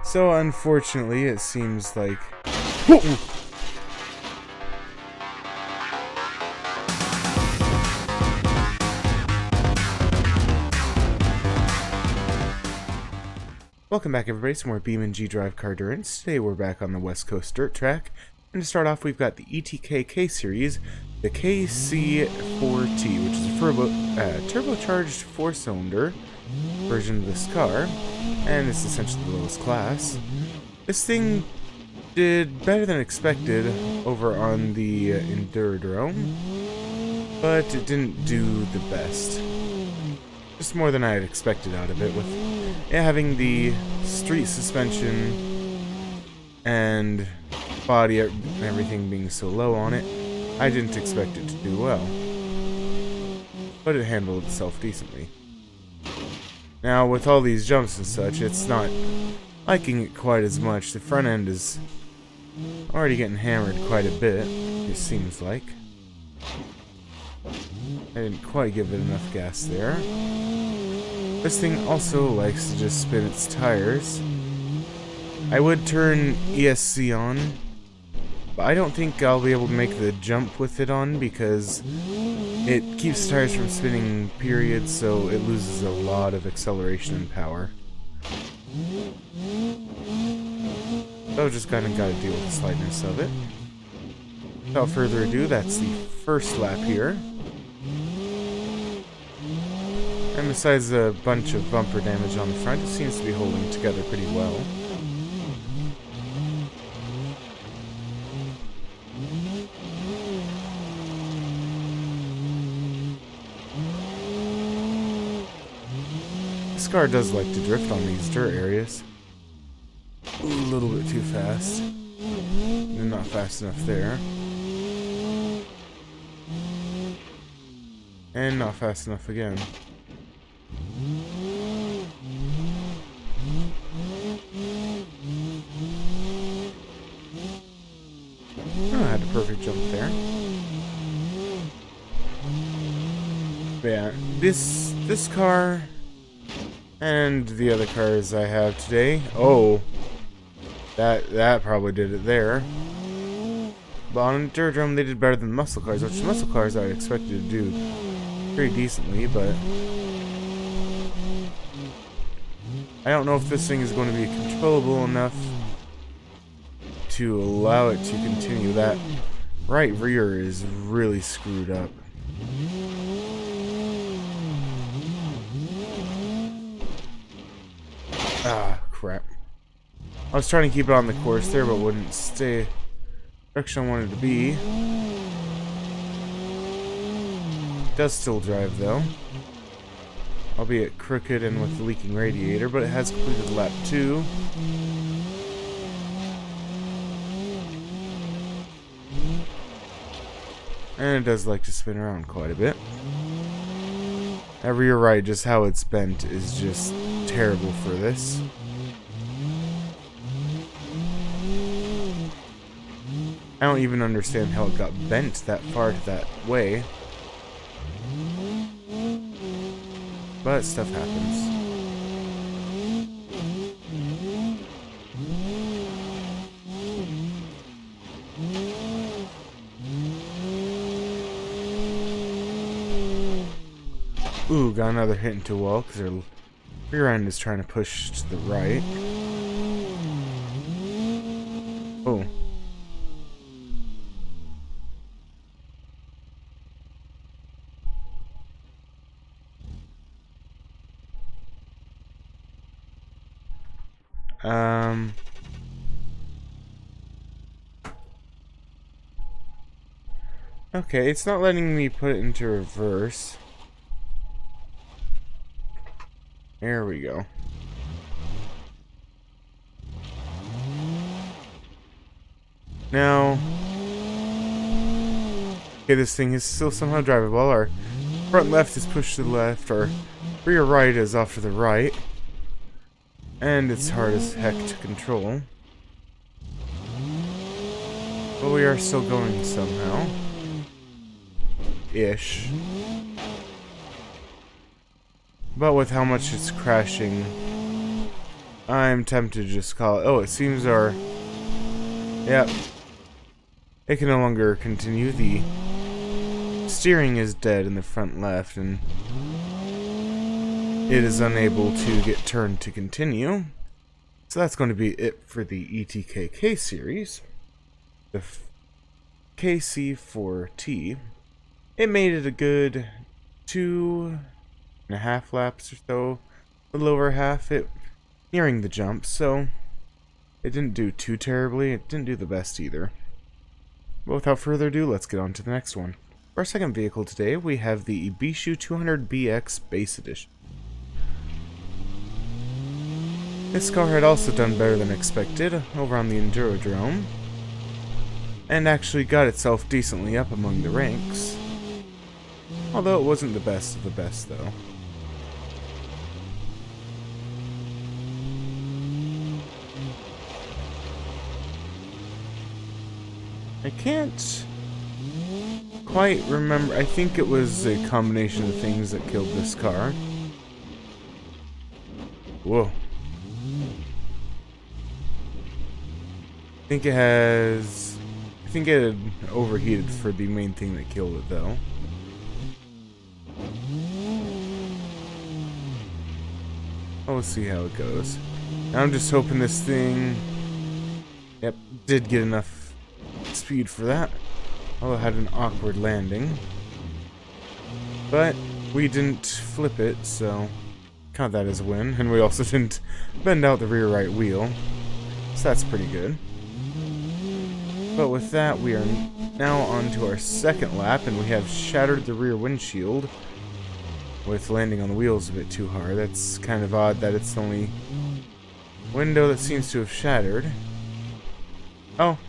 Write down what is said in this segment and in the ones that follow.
So unfortunately, it seems like... Welcome back everybody, some more BeamNG.Drive Cardurance. Today we're back on the West Coast Dirt Track. And to start off, we've got the ETK series, the KC4T, which is a turbocharged 4-cylinder version of this car, and it's essentially the lowest class. This thing did better than expected over on the Enduro, but it didn't do the best. Just more than I had expected out of it, with it having the street suspension and body and everything being so low on it. I didn't expect it to do well, but it handled itself decently. Now with all these jumps and such, it's not liking it quite as much. The front end is already getting hammered quite a bit, it seems like. I didn't quite give it enough gas there. This thing also likes to just spin its tires. I would turn ESC on, but I don't think I'll be able to make the jump with it on because it keeps the tires from spinning, period, so it loses a lot of acceleration and power. So just kinda gotta deal with the slightness of it. Without further ado, that's the first lap here. And besides a bunch of bumper damage on the front, it seems to be holding together pretty well. This car does like to drift on these dirt areas. A little bit too fast. And not fast enough there. And not fast enough again. Oh, I had a perfect jump there. But yeah, this car and the other cars I have today. Oh, that probably did it there. But on Cardurance they did better than muscle cars, which muscle cars I expected to do pretty decently, but I don't know if this thing is going to be controllable enough to allow it to continue. That right rear is really screwed up. Ah, crap. I was trying to keep it on the course there, but wouldn't stay the direction I wanted to be. It does still drive though, albeit crooked and with the leaking radiator, but it has completed lap 2. And it does like to spin around quite a bit. That rear right, just how it's bent, is just terrible for this. I don't even understand how it got bent that far that way. But stuff happens. Ooh, got another hit into a wall because their rear end is trying to push to the right. Oh. Okay, it's not letting me put it into reverse. There we go. Now, okay, this thing is still somehow drivable. Our front left is pushed to the left, our rear right is off to the right. And it's hard as heck to control. But we are still going somehow. Ish. But with how much it's crashing, I'm tempted to just call it. Oh, it seems our... Yep. It can no longer continue. The steering is dead in the front left, and it is unable to get turned to continue. So that's going to be it for the ETKK series. The KC4T. It made it a good 2.5 laps or so. A little over half. It nearing the jump, so it didn't do too terribly. It didn't do the best either. But without further ado, let's get on to the next one. For our second vehicle today, we have the Ibishu 200BX Base Edition. This car had also done better than expected over on the Endurodrome, and actually got itself decently up among the ranks. Although it wasn't the best of the best, though. I can't quite remember. I think it was a combination of things that killed this car. Whoa. I think it had overheated for the main thing that killed it, though. Oh, we'll see how it goes. Now I'm just hoping this thing... Yep, did get enough speed for that. Although it had an awkward landing. But we didn't flip it, so count that as a win. And we also didn't bend out the rear right wheel. So that's pretty good. But with that, we are now on to our second lap, and we have shattered the rear windshield with landing on the wheels a bit too hard. That's kind of odd that it's the only window that seems to have shattered. Oh,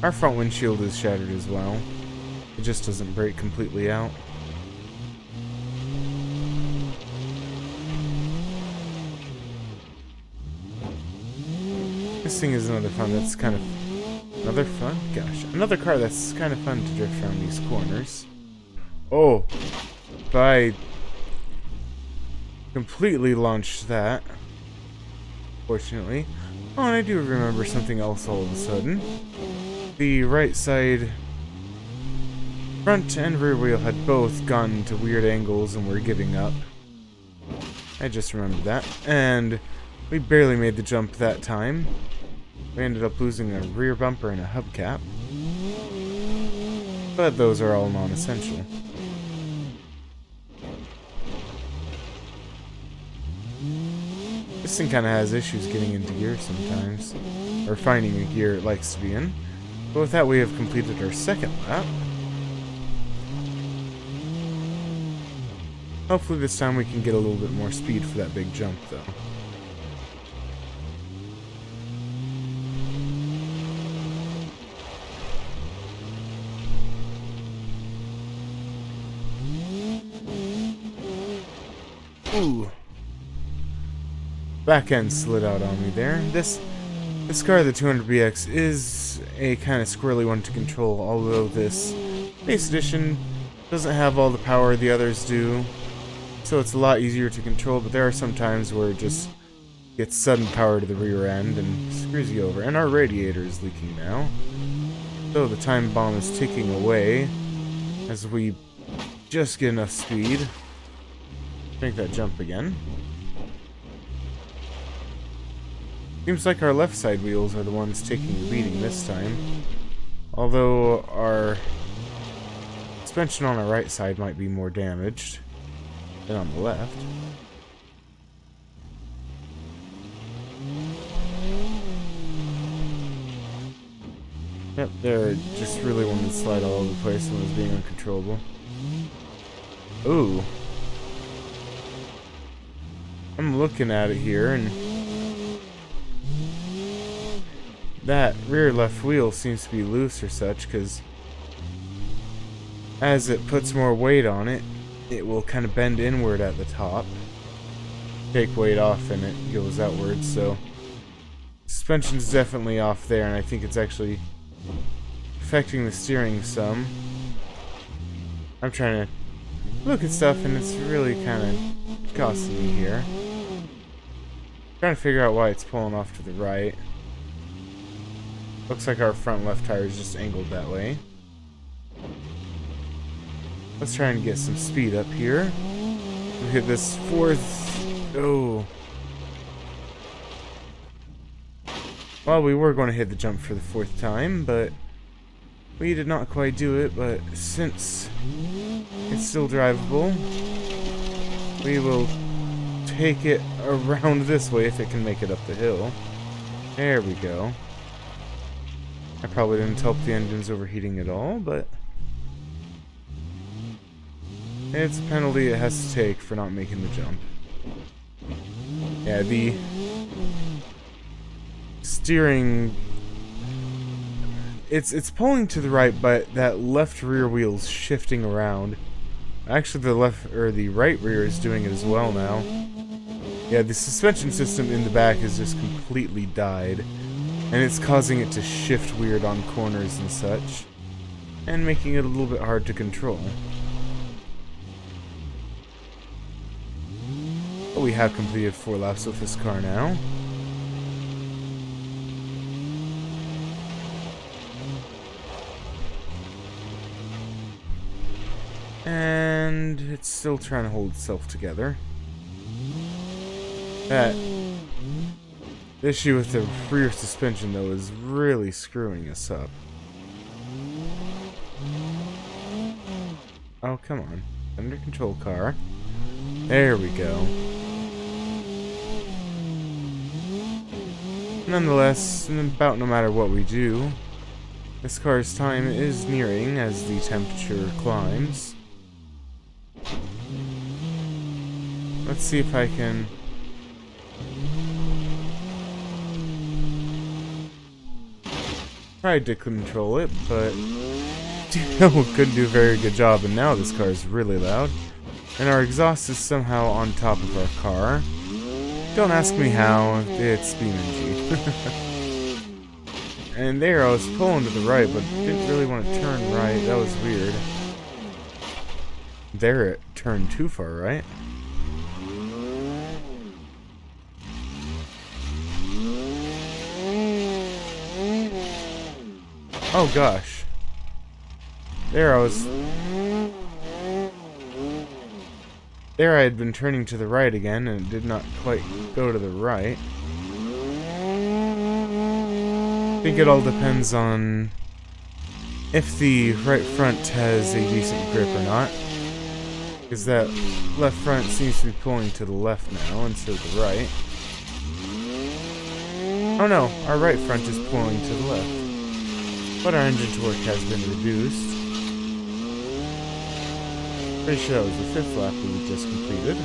our front windshield is shattered as well. It just doesn't break completely out. This thing is another fun that's kind of... Another fun? Gosh. Another car that's kind of fun to drift around these corners. Oh! If I completely launched that. Fortunately. Oh, and I do remember something else all of a sudden. The right side front and rear wheel had both gone to weird angles and were giving up. I just remembered that. And we barely made the jump that time. We ended up losing a rear bumper and a hubcap. But those are all non-essential. This thing kind of has issues getting into gear sometimes. Or finding a gear it likes to be in. But with that, we have completed our second lap. Hopefully this time we can get a little bit more speed for that big jump, though. Ooh. Back end slid out on me there. This car, the 200BX, is a kind of squirrely one to control, although this base edition doesn't have all the power the others do, so it's a lot easier to control, but there are some times where it just gets sudden power to the rear end and screws you over. And our radiator is leaking now, so the time bomb is ticking away as we just get enough speed to make that jump again. Seems like our left side wheels are the ones taking the beating this time. Although our suspension on our right side might be more damaged than on the left. Yep, there just really wanted to slide all over the place and was being uncontrollable. Ooh. I'm looking at it here, and that rear left wheel seems to be loose or such, because as it puts more weight on it, it will kind of bend inward at the top, take weight off, and it goes outwards. So suspension's definitely off there, and I think it's actually affecting the steering some. I'm trying to look at stuff, and it's really kind of costing me here. Trying to figure out why it's pulling off to the right. Looks like our front left tire is just angled that way. Let's try and get some speed up here. We'll hit this fourth. Oh. Well, we were going to hit the jump for the fourth time, but we did not quite do it. But since it's still drivable, we will take it around this way if it can make it up the hill. There we go. I probably didn't help the engines overheating at all, but it's a penalty it has to take for not making the jump. Yeah, the steering, it's pulling to the right, but that left rear wheel's shifting around. Actually, the left or the right rear is doing it as well now. Yeah, the suspension system in the back has just completely died, and it's causing it to shift weird on corners and such, and making it a little bit hard to control. But we have completed 4 laps with this car now. And it's still trying to hold itself together. That issue with the rear suspension, though, is really screwing us up. Oh, come on. Under control, car. There we go. Nonetheless, about no matter what we do, this car's time is nearing as the temperature climbs. Let's see if I can... tried to control it, but couldn't do a very good job, and now this car is really loud. And our exhaust is somehow on top of our car. Don't ask me how, it's BeamNG. And there I was pulling to the right, but didn't really want to turn right, that was weird. There it turned too far right. Oh gosh. There I was... There I had been turning to the right again, and it did not quite go to the right. I think it all depends on if the right front has a decent grip or not. Because that left front seems to be pulling to the left now instead of the right. Oh no, our right front is pulling to the left. But our engine torque has been reduced. Pretty sure that was the 5th lap we just completed.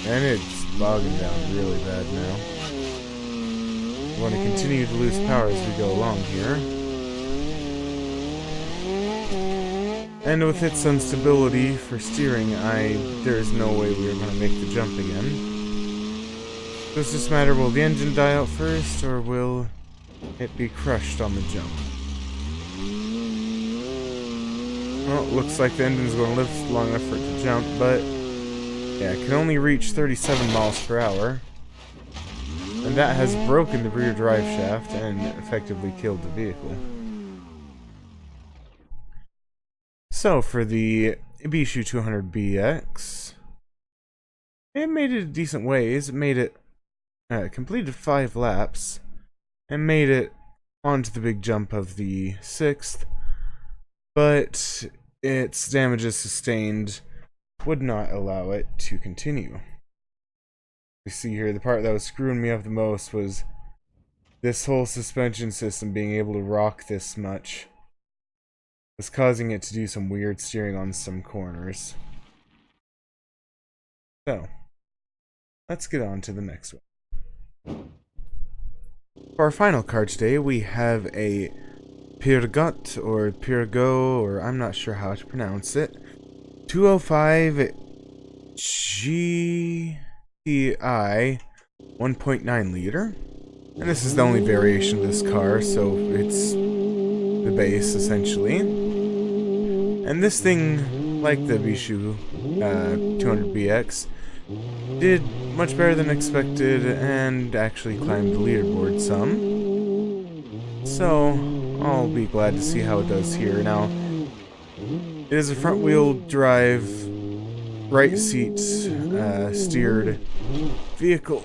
And it's bogging down really bad now. We want to continue to lose power as we go along here. And with its instability for steering, there's no way we are going to make the jump again. Does this matter? Will the engine die out first, or will it be crushed on the jump? Well, it looks like the engine's going to live long enough for it to jump, but yeah, it can only reach 37 miles per hour. And that has broken the rear drive shaft and effectively killed the vehicle. So, for the Ibishu 200BX, it made it decent ways. It made it completed 5 laps and made it onto the big jump of the 6th, but its damages sustained would not allow it to continue. You see here, the part that was screwing me up the most was this whole suspension system being able to rock this much was causing it to do some weird steering on some corners. So, let's get on to the next one. For our final car today, we have a Pirgot, or Pirgo, or I'm not sure how to pronounce it, 205 GTI 1.9 liter. And this is the only variation of this car, so it's the base, essentially. And this thing like the Bishu 200BX, did much better than expected and actually climbed the leaderboard some. So I'll be glad to see how it does here. Now, it is a front-wheel drive, right seat steered vehicle,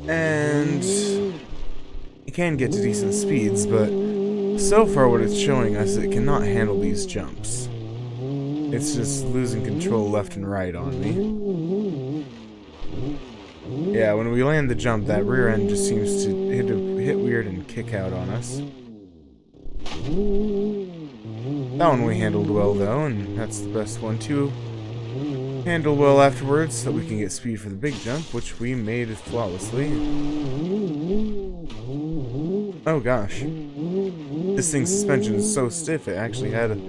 and it can get to decent speeds, but so far what it's showing us is it cannot handle these jumps. It's just losing control left and right on me. Yeah, when we land the jump, that rear end just seems to hit weird and kick out on us. That one we handled well though, and that's the best one too. Handle well afterwards so we can get speed for the big jump, which we made flawlessly. Oh gosh. This thing's suspension is so stiff it actually had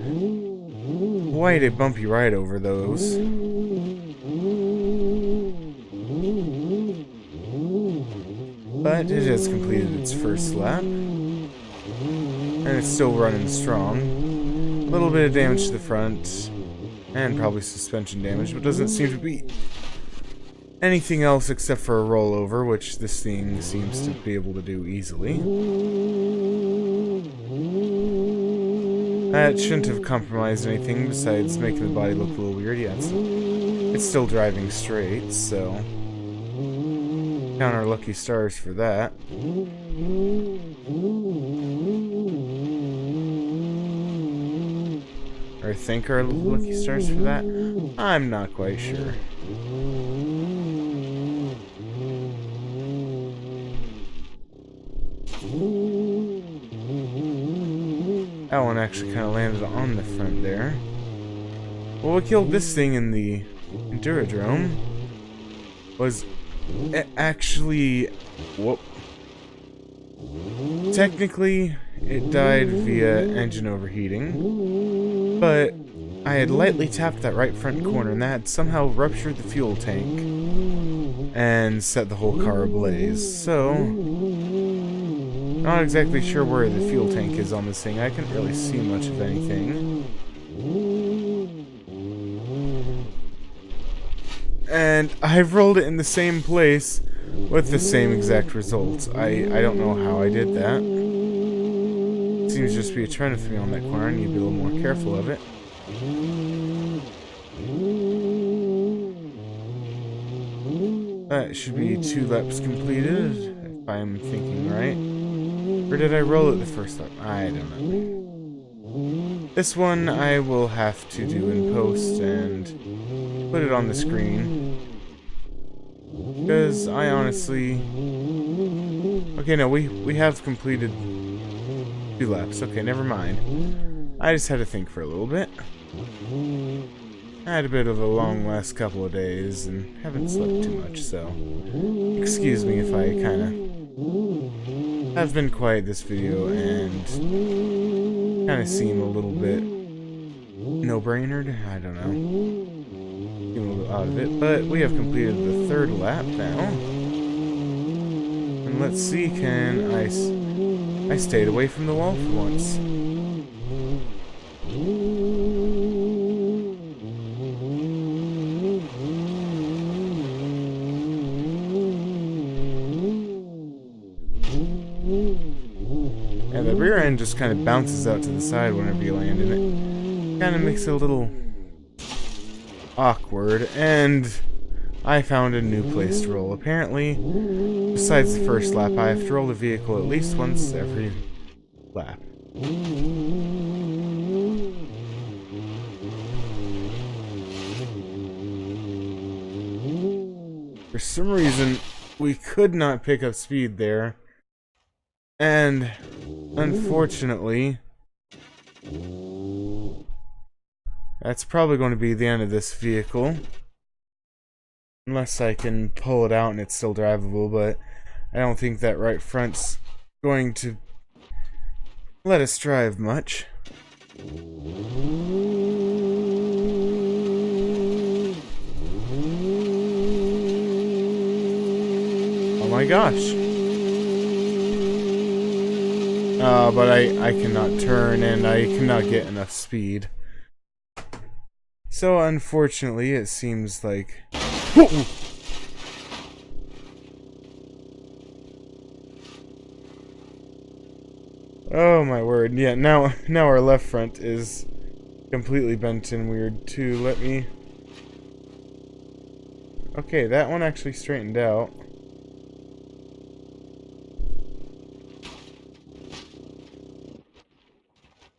quite a bumpy ride over those. But it has completed its first lap. And it's still running strong. A little bit of damage to the front. And probably suspension damage, but doesn't seem to be anything else except for a rollover, which this thing seems to be able to do easily. That shouldn't have compromised anything besides making the body look a little weird. Yeah, it's still driving straight, so count our lucky stars for that. Or think our lucky stars for that? I'm not quite sure. That one actually kind of landed on the front there. Well, what killed this thing in the Endurodrome was actually... Whoop. Technically, it died via engine overheating, but I had lightly tapped that right front corner, and that had somehow ruptured the fuel tank and set the whole car ablaze. So, not exactly sure where the fuel tank is on this thing. I couldn't really see much of anything. And I've rolled it in the same place with the same exact results. I don't know how I did that. Seems just to be a trend for me on that corner. I need to be a little more careful of it. That should be 2 laps completed, if I'm thinking right. Or did I roll it the first lap? I don't know. This one I will have to do in post and put it on the screen. Because I honestly... Okay, no, we have completed 2 laps. Okay, never mind. I just had to think for a little bit. I had a bit of a long last couple of days and haven't slept too much, so excuse me if I kind of have been quiet this video and kind of seem a little bit no-brainered. I don't know. Seem a little out of it, but we have completed the 3rd lap now. And let's see, can I stayed away from the wall for once. And the rear end just kind of bounces out to the side whenever you land in it. Kind of makes it a little awkward, and I found a new place to roll. Apparently, besides the first lap, I have to roll the vehicle at least once every lap. For some reason, we could not pick up speed there. And, unfortunately, that's probably going to be the end of this vehicle. Unless I can pull it out and it's still drivable, but I don't think that right front's going to let us drive much. Oh my gosh. But I cannot turn and I cannot get enough speed. So unfortunately, it seems like... Oh my word. Yeah, now our left front is completely bent and weird too. Let me... Okay, that one actually straightened out.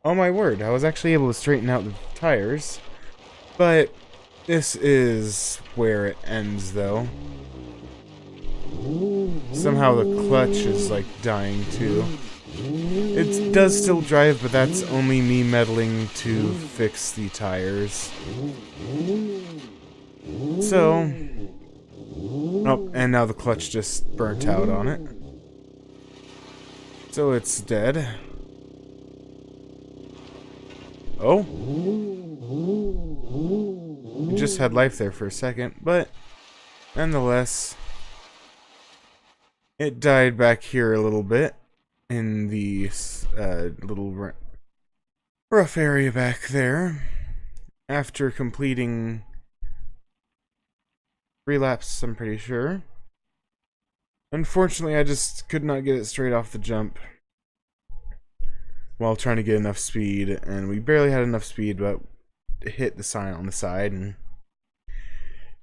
Oh my word, I was actually able to straighten out the tires. But this is where it ends though. Somehow the clutch is like dying too. It does still drive, but that's only me meddling to fix the tires. So... Oh, and now the clutch just burnt out on it. So it's dead. Oh? It just had life there for a second, but nonetheless, it died back here a little bit in the little rough area back there. After completing 3 laps, I'm pretty sure. Unfortunately, I just could not get it straight off the jump while trying to get enough speed, and we barely had enough speed, but it hit the sign on the side, and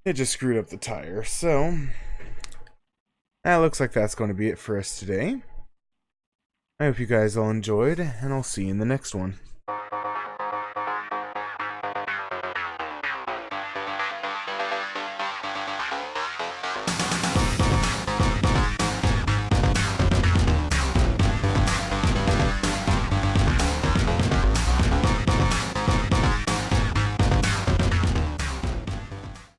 it just screwed up the tire. So, that looks like that's going to be it for us today. I hope you guys all enjoyed, and I'll see you in the next one.